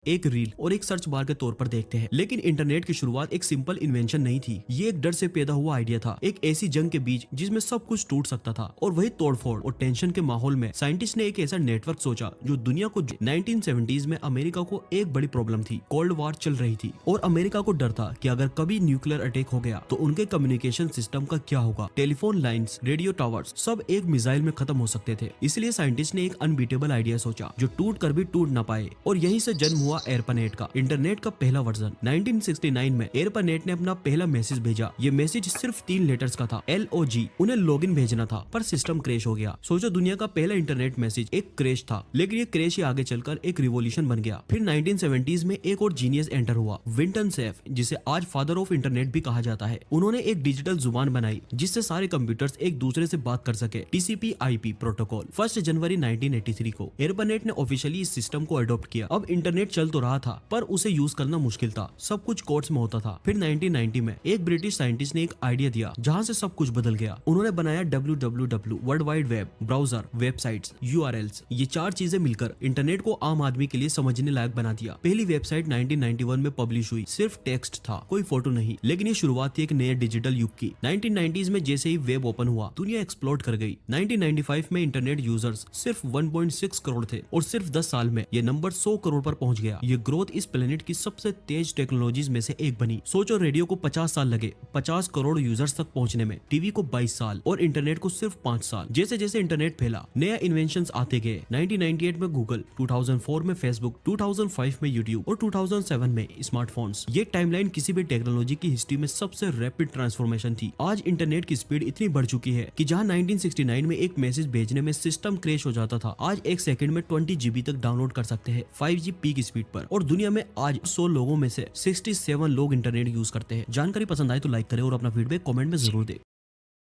एक रील और एक सर्च बार के तौर पर देखते हैं। लेकिन इंटरनेट की शुरुआत एक सिंपल इन्वेंशन नहीं थी, ये एक डर से पैदा हुआ आइडिया था, एक ऐसी जंग के बीच जिसमें सब कुछ टूट सकता था। और वही तोड़फोड़ और टेंशन के माहौल में साइंटिस्ट ने एक ऐसा नेटवर्क सोचा जो दुनिया को 1970s में अमेरिका को एक बड़ी प्रॉब्लम थी। कोल्ड वॉर चल रही थी और अमेरिका को डर था कि अगर कभी न्यूक्लियर अटैक हो गया तो उनके कम्युनिकेशन सिस्टम का क्या होगा। टेलीफोन लाइंस, रेडियो टावर्स सब एक मिसाइल में खत्म हो सकते थे। इसलिए साइंटिस्ट ने एक अनबीटेबल आइडिया सोचा जो टूट कर भी टूट ना पाए, और यहीं से जन्म हुआ एयरपानेट का, इंटरनेट का पहला वर्जन। 1969 में एयरपानेट ने अपना पहला मैसेज भेजा। ये मैसेज सिर्फ 3 लेटर्स का था, LOG। उन्हें लॉगिन भेजना था पर सिस्टम क्रैश हो गया। सोचो, दुनिया का पहला इंटरनेट मैसेज एक क्रैश था, लेकिन ये क्रैश ही आगे चलकर एक रिवॉल्यूशन बन गया। फिर 1970s में एक और जीनियस एंटर हुआ, विंटन सेफ, जिसे आज फादर ऑफ इंटरनेट भी कहा जाता है। उन्होंने एक डिजिटल जुबान बनाई जिससे सारे कंप्यूटर्स एक दूसरे से बात कर सके, TCP/IP प्रोटोकॉल। 1 जनवरी 1983 को एयरपानेट ने ऑफिशियली इस सिस्टम को अडॉप्ट किया। अब इंटरनेट चल तो रहा था पर उसे यूज करना मुश्किल था, सब कुछ कोड्स में होता था। फिर 1990 में एक ब्रिटिश साइंटिस्ट ने एक आइडिया दिया जहां से सब कुछ बदल गया। उन्होंने बनाया WWW, world wide web, browser, websites, URLs। ये 4 चीजें मिलकर इंटरनेट को आम आदमी के लिए समझने लायक बना दिया। पहली वेबसाइट 1991 में पब्लिश हुई, सिर्फ टेक्स्ट था, कोई फोटो नहीं, लेकिन ये शुरुआत थी एक नए डिजिटल युग की। 1990s में जैसे ही वेब ओपन हुआ, दुनिया एक्सप्लोड कर गई। 1995 में इंटरनेट यूजर्स सिर्फ 1.6 करोड़ थे और सिर्फ 10 साल में ये नंबर 100 करोड़ पर पहुंच गया। ये ग्रोथ इस प्लेनेट की सबसे तेज टेक्नोलॉजीज में से एक बनी। सोचो, रेडियो को 50 साल लगे 50 करोड़ यूजर्स तक पहुंचने में, टीवी को 22 साल और इंटरनेट को सिर्फ 5 साल। जैसे जैसे इंटरनेट फैला, नया इन्वेंशंस आते गए। 1998 में गूगल, 2004 में फेसबुक, 2005 में यूट्यूब और 2007 में स्मार्टफोन्स। ये टाइमलाइन किसी भी टेक्नोलॉजी की हिस्ट्री में सबसे रैपिड ट्रांसफॉर्मेशन थी। आज इंटरनेट की स्पीड इतनी बढ़ चुकी है कि जहां 1969 में एक मैसेज भेजने में सिस्टम क्रैश हो जाता था, आज एक सेकंड में 20 GB तक डाउनलोड कर सकते हैं 5G पीक स्पीड पर। और दुनिया में आज 100 लोगों में से 67 लोग इंटरनेट यूज करते हैं। जानकारी पसंद आए तो लाइक करें और अपना फीडबैक कमेंट में जरूर दें।